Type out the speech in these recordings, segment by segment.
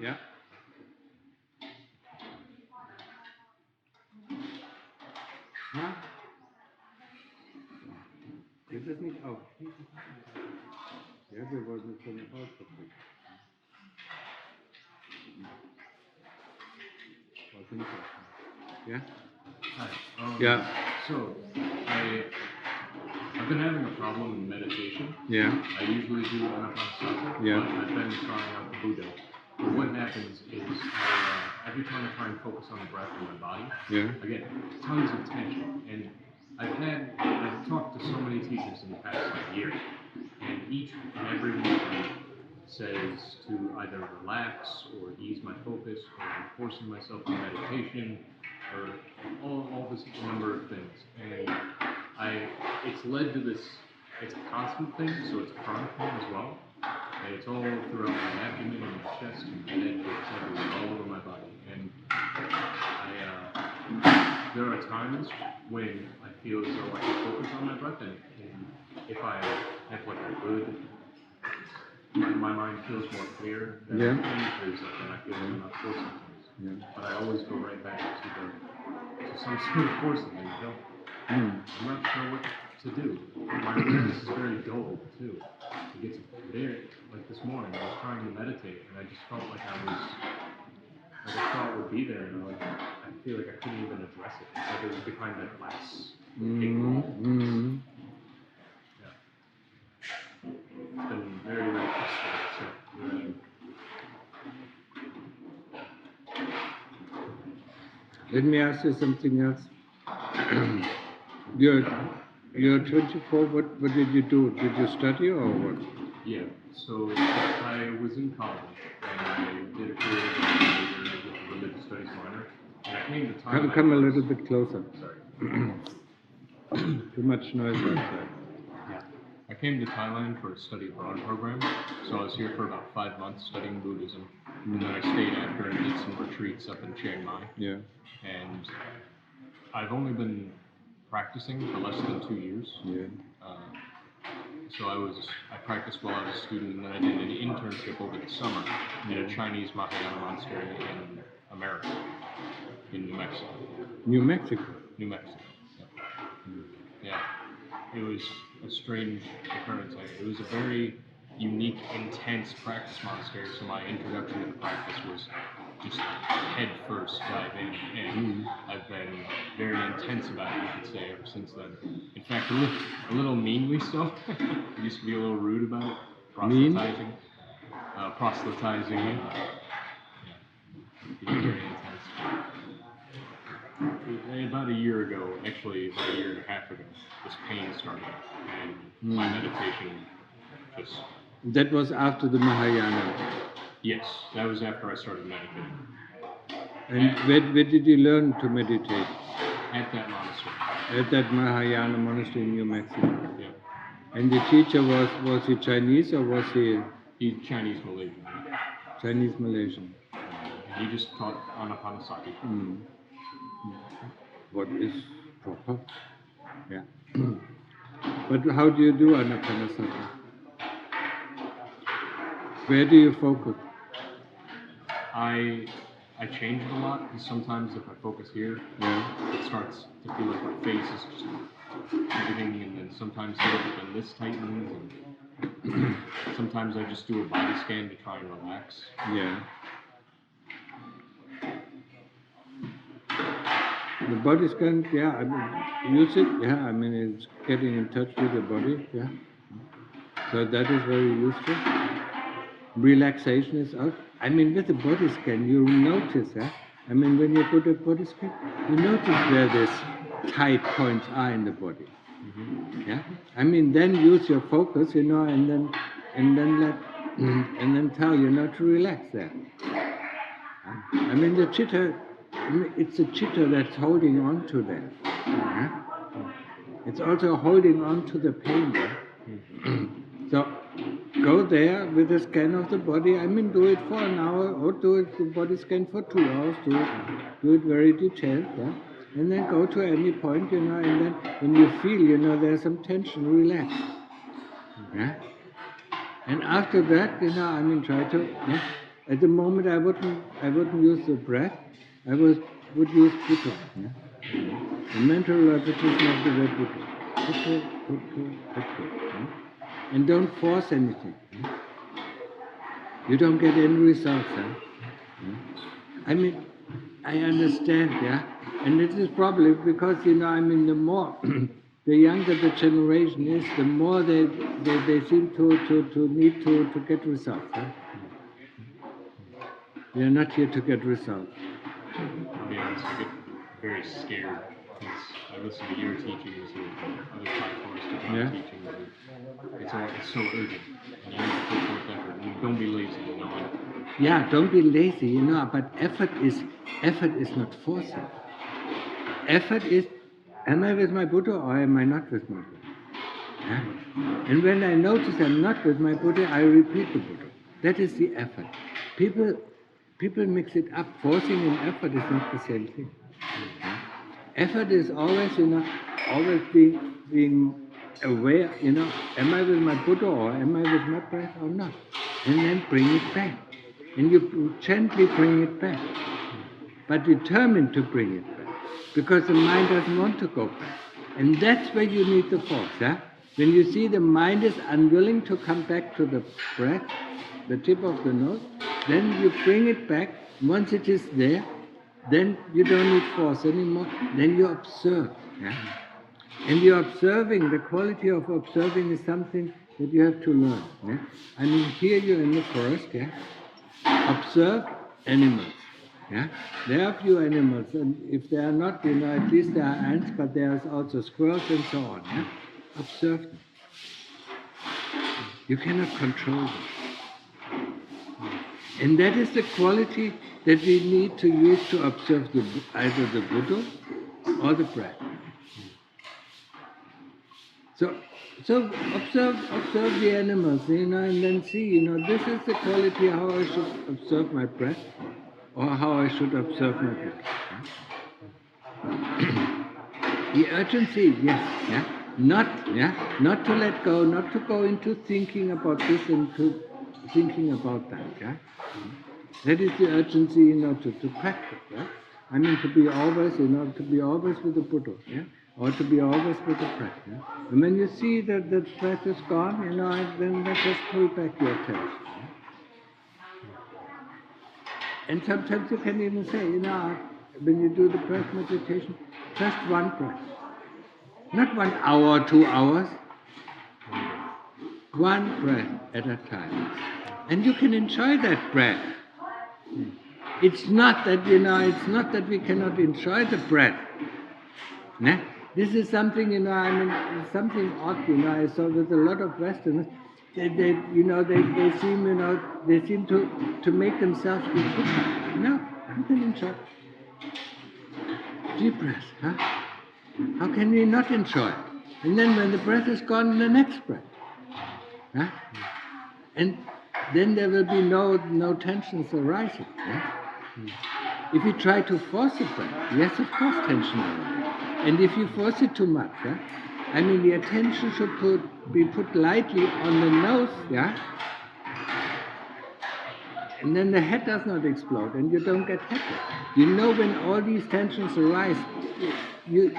Ja. Ja. Geht das nicht auf? Ja, wir wollten es schon rausbekommen. Yeah? Hi. Yeah. So, I've been having a problem in meditation. Yeah. I usually do anapanasati, Yeah. but I've been trying out the Buddha. But what happens is, every time I try and focus on the breath in my body, I get tons of tension. And I've talked to so many teachers in the past year, and each and every one of them says to either relax or ease my focus or I'm forcing myself to meditation or all this number of things. And it's led to this, it's a constant thing, so it's a chronic thing as well. And it's all throughout my abdomen and my chest and my head, it's everywhere, all over my body. And there are times when I feel as though I can focus on my breath, and if I have like a good, my mind feels more clear, then everything clears up and I feel like I'm not forcing things. Yeah. But I always go right back to some sort of forcing things, you know? I'm not sure what to do. My awareness is very dull too. It gets there, like this morning, I was trying to meditate and I just felt like I thought it would be there, and I feel like I couldn't even address it. It's like it was behind that glass big wall. Yeah. It's been very, very frustrating. Let me ask you something else. You're 24. What did you do? Did you study or what? Yeah. So I was in college and I did a career major with a religious studies minor. And I came to Thailand. Come a little bit closer. Sorry. Too much noise outside. Yeah. I came to Thailand for a study abroad program. So I was here for about 5 months studying Buddhism. And then I stayed after and did some retreats up in Chiang Mai. Yeah. And I've only been practicing for less than 2 years. Yeah. So I practiced while I was a student, and then I did an internship over the summer at a Chinese Mahayana monastery in America, in New Mexico. New Mexico? New Mexico, yeah. It was a strange occurrence. It was a very unique, intense practice monastery, so my introduction to the practice was just head first dive in, and I've been very intense about it, you could say, ever since then. In fact, a little meanly so. I used to be a little rude about it, proselytizing. Being very intense. About a year ago, actually about a year and a half ago, this pain started, and my meditation just... That was after the Mahayana? Yes, that was after I started meditating. And where did you learn to meditate? At that monastery. At that Mahayana monastery in New Mexico? Yeah. And the teacher was he Chinese or was he? He's Chinese Malaysian. Chinese Malaysian. He just taught anapanasati. What is proper? Yeah. But how do you do anapanasati? Where do you focus? I change it a lot, because sometimes if I focus here, it starts to feel like my face is just tightening, and then sometimes here, but then this tightens, and sometimes I just do a body scan to try and relax. Yeah. The body scan, yeah, I mean, use it, yeah, I mean, it's getting in touch with the body, yeah. So that is very useful. Relaxation is out. I mean, with the body scan, you notice, I mean, when you put a body scan, you notice where these tight points are in the body. Yeah. I mean, then use your focus, and then tell to relax there. I mean, the chitta, it's a chitta that's holding on to that. Yeah? It's also holding on to the pain there. So go there with a scan of the body. I mean, do it for an hour or do it the body scan for 2 hours. Do it very detailed, yeah. And then go to any point, and then when you feel, there's some tension, relax. Yeah. And after that, I mean, try to At the moment, I wouldn't use the breath. I would use Buddha. The mental repetition of the word Buddha. And don't force anything. You don't get any results. I mean, I understand, and it is probably because, the more the younger the generation is, the more they seem to need to get results. We are not here to get results. I'll be honest, I get very scared because I listen to your teachings and other platforms to my teaching, and it's so urgent, and you need to put forth effort, and don't be lazy, Yeah, don't be lazy, but effort is not forcing. Effort is, am I with my Buddha or am I not with my Buddha? And when I notice I'm not with my Buddha, I repeat the Buddha. That is the effort. People mix it up. Forcing and effort is not the same thing. Effort is always, always being aware, am I with my Buddha or am I with my breath or not? And then bring it back. And you gently bring it back. But determined to bring it back. Because the mind doesn't want to go back. And that's where you need the force. When you see the mind is unwilling to come back to the breath, the tip of the nose, then you bring it back. Once it is there, then you don't need force anymore. Then you observe. And you're observing. The quality of observing is something that you have to learn. I mean, here you're in the forest. Observe animals. There are few animals, and if they are not, at least there are ants, but there are also squirrels and so on. Observe them. You cannot control them. And that is the quality that we need to use to observe either the Buddha or the breath. So observe the animals, and then see, this is the quality how I should observe my breath, or how I should observe my breath. The urgency, yes, not to let go, not to go into thinking about this and to thinking about that. That is the urgency, to practice. I mean, to be always with the Buddha. Or to be always with the breath. And when you see that the breath is gone, then just pull back your attention. And sometimes you can even say, when you do the breath meditation, just one breath. Not 1 hour, 2 hours. One breath at a time. And you can enjoy that breath. It's not that, we cannot enjoy the breath. This is something, something odd, I saw with a lot of Westerners. They seem to make themselves be Buddha. No, you can enjoy. Deep breath, How can we not enjoy? And then when the breath is gone, the next breath. And then there will be no tensions arising. If you try to force the breath, yes, of course, tension arises. And if you force it too much, the attention should be put lightly on the nose, and then the head does not explode, and you don't get happy. When all these tensions arise, you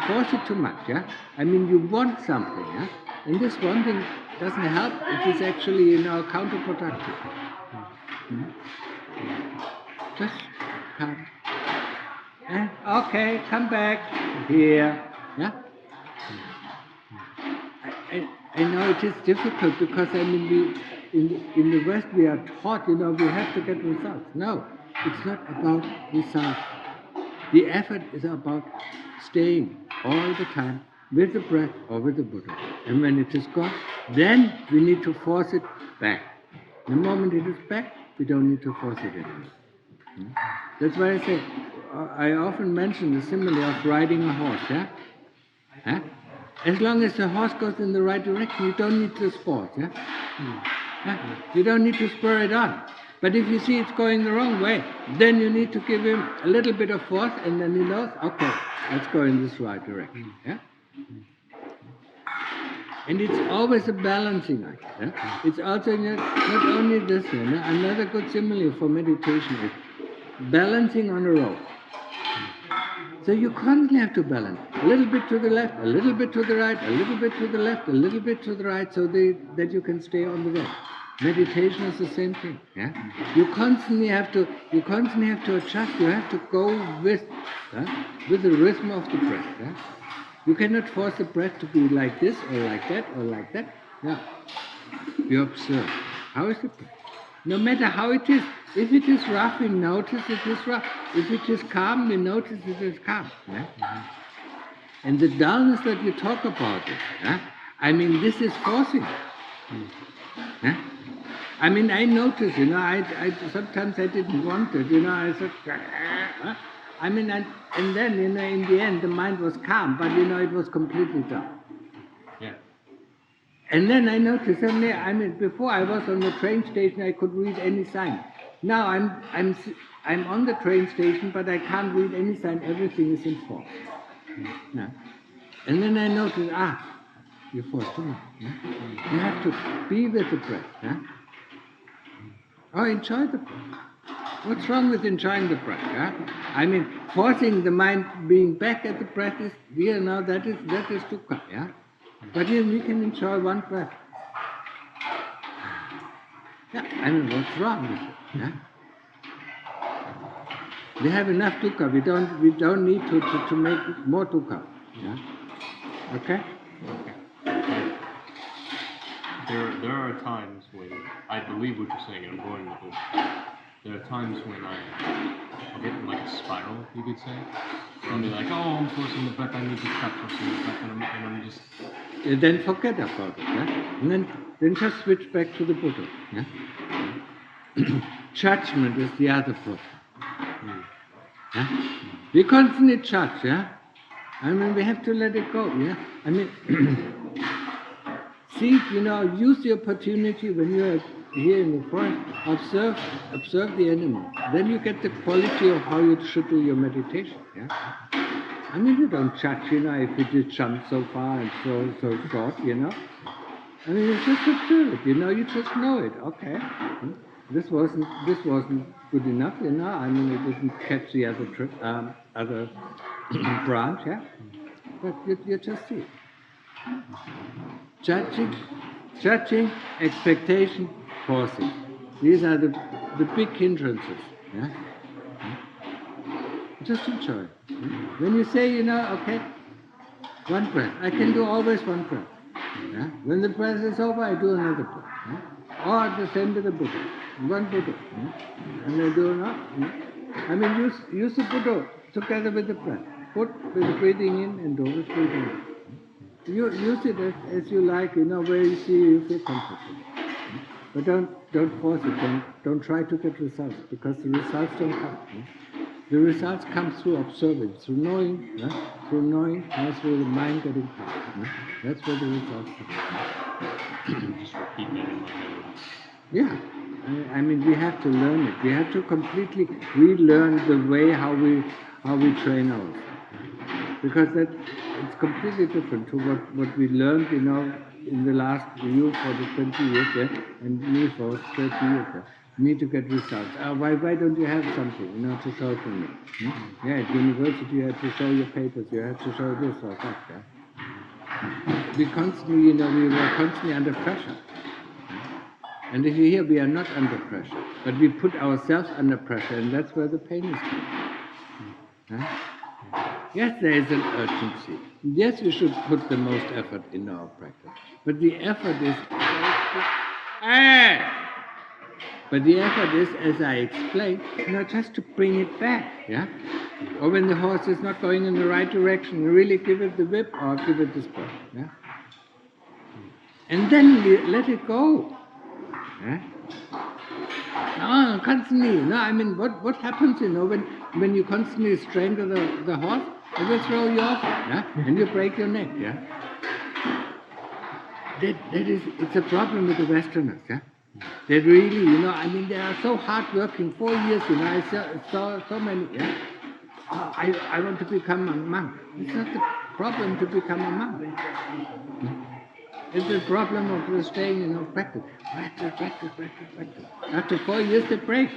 force it too much, you want something, and this wanting doesn't help. It is actually, counterproductive. Just come. Okay, come back here. I know it is difficult because in the West we are taught, we have to get results. No, it's not about results. The effort is about staying all the time with the breath or with the Buddha. And when it is gone, then we need to force it back. The moment it is back, we don't need to force it anymore. That's why I say, I often mention the simile of riding a horse, As long as the horse goes in the right direction, you don't need to spur it, You don't need to spur it on. But if you see it's going the wrong way, then you need to give him a little bit of force, and then he knows, okay, let's go in this right direction, And it's always a balancing act. Yeah? It's also not only this, another good simile for meditation is balancing on a rope. So you constantly have to balance. A little bit to the left, a little bit to the right, a little bit to the left, a little bit to the right, so that you can stay on the rope. Meditation is the same thing. Yeah? You constantly have to adjust. You have to go with the rhythm of the breath. Yeah? You cannot force the breath to be like this or like that or like that. No. You observe. How is the breath? No matter how it is. If it is rough, we notice it is rough. If it is calm, we notice it is calm. Yeah? And the dullness that you talk about it, I mean, this is forcing. Yeah? I mean, I notice, I sometimes I didn't want it, I said, I mean, and then, in the end, the mind was calm, but, it was completely dull. Yeah. And then I noticed, I mean, before I was on the train station, I could read any sign. Now I'm on the train station, but I can't read any sign. Everything is in form. Yeah. And then I noticed, you're forced to move. Yeah? You have to be with the breath. Yeah? Oh, enjoy the breath. What's wrong with enjoying the breath? Yeah? I mean, forcing the mind being back at the breath is, that is dukkha. Yeah? But we can enjoy one breath. Yeah, I mean, what's wrong with it? Yeah? We have enough dukkha. We don't need to make more dukkha. Yeah? Okay? There are times when I believe what you're saying, and I'm going with it. There are times when I'll get in like a spiral, you could say. Where I'll be like, I'm forcing the breath, I need to stop forcing the breath, and I'm just... Then forget about it, yeah? And then just switch back to the Buddha. Yeah? Judgment is the other problem. Yeah? We constantly judge, yeah? I mean, we have to let it go, yeah? I mean, see, use the opportunity when you are here in the forest, observe the animal. Then you get the quality of how you should do your meditation, yeah? I mean, you don't judge, if it is jumped so far and so short, I mean, you just observe it, you just know it. Okay, this wasn't good enough, I mean, it didn't catch the other branch, yeah. But you just see it. Judging, expectation, forcing. These are the big hindrances. Yeah. Just enjoy. When you say, okay, one breath. I can do always one breath. Yeah? When the breath is over, I do another breath. Yeah? Or the same with the Buddha. One Buddha. Yeah? And I do not. Yeah? I mean, use the Buddha together with the breath. Put with the breathing in and do with breathing in. You use it as you like, where you see you feel comfortable. But don't force it. Don't try to get results, because the results don't come. Yeah? The results come through observing, through knowing, through the mind getting calm. That's where the results come. Just repeat that in my head. Yeah, I mean, we have to learn it. We have to completely relearn the way how we train ourselves, because it's completely different to what we learned, in the last you for the 20 years, yeah, and me for 30 years. Yeah. Need to get results. Why don't you have something, to show to me? Yeah, at university you have to show your papers, you have to show this or that. Yeah? We constantly, we were constantly under pressure. And if you hear, we are not under pressure, but we put ourselves under pressure, and that's where the pain is coming. Yes, there is an urgency. Yes, we should put the most effort in our practice, but the effort is... But the effort is, as I explained, just to bring it back, yeah? Or when the horse is not going in the right direction, you really give it the whip or give it the spur, yeah? And then let it go, yeah? No, constantly, I mean, what happens, when you constantly strangle the horse, it will throw you off, yeah? And you break your neck, yeah? It's a problem with the Westerners, yeah? They really, I mean, they are so hard-working. 4 years, I saw so many, yeah? I want to become a monk. It's not the problem to become a monk. It's the problem of staying, practice. After 4 years they break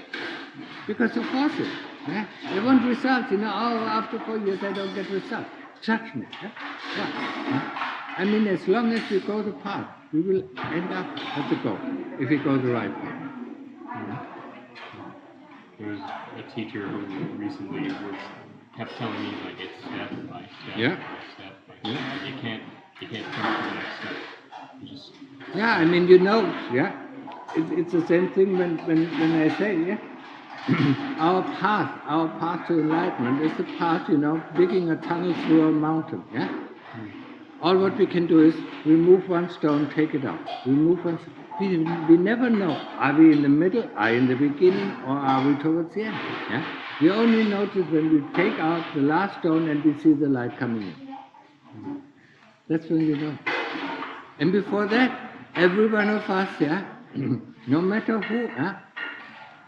because of forces. Yeah? They want results, after 4 years I don't get results. Judgment. Yeah? I mean, as long as we go the path, we will end up at the goal, if we go the right path. There was a teacher who recently kept telling me, like, it's step by step by step by step. Yeah. You can't jump to the next step. You just... Yeah, I mean, it's the same thing when I say, our path to enlightenment is the path, digging a tunnel through a mountain, yeah? All what we can do is remove one stone, take it out. Remove one stone. We never know, are we in the middle, are we in the beginning, or are we towards the end? Yeah? We only notice when we take out the last stone and we see the light coming in. That's when we know. And before that, every one of us, no matter who,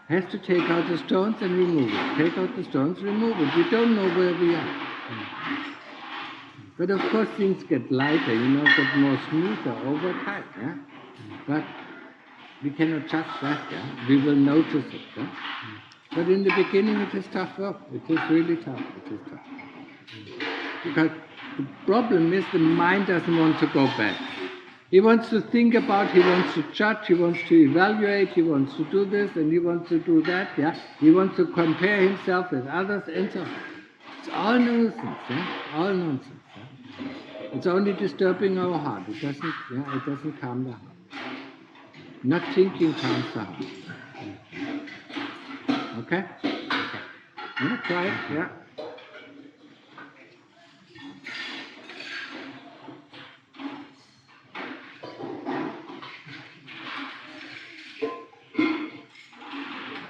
has to take out the stones and remove it. Take out the stones, remove it. We don't know where we are. But of course things get lighter, get more smoother over time. Yeah? But we cannot judge that. Yeah? We will notice it. Yeah? But in the beginning it is tough work. It is really tough. It is tough. Because the problem is the mind doesn't want to go back. He wants to think about, he wants to judge, he wants to evaluate, he wants to do this and he wants to do that. Yeah? He wants to compare himself with others and so on. It's all nonsense. Yeah? All nonsense. Yeah? It's only disturbing our heart. It doesn't calm the heart. Not thinking calms the heart. Okay? Yeah, try it. Yeah.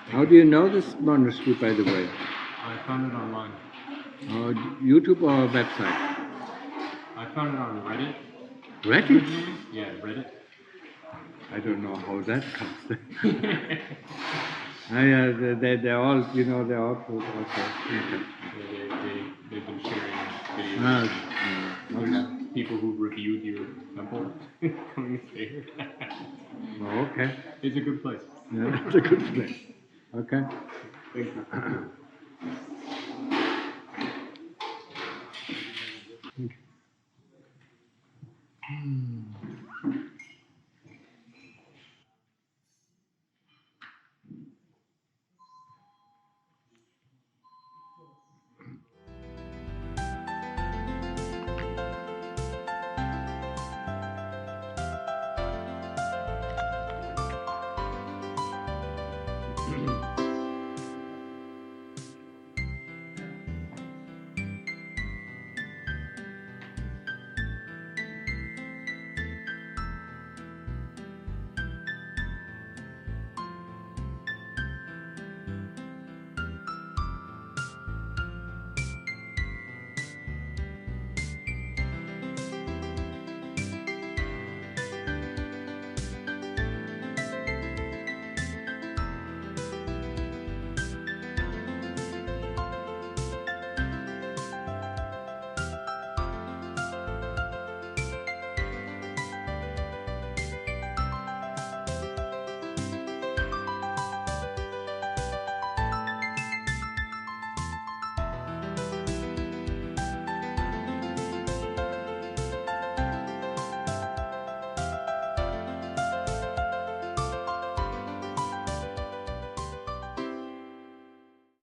How do you know this monastery, by the way? I found it online. YouTube or a website? I found it on Reddit. Reddit? Yeah, Reddit. I don't know how that comes. They're all, they're all good. Okay. They've been sharing videos. There's people who reviewed your temple coming to stay here. Oh, okay. It's a good place. Yeah, it's a good place. Okay. Thank you.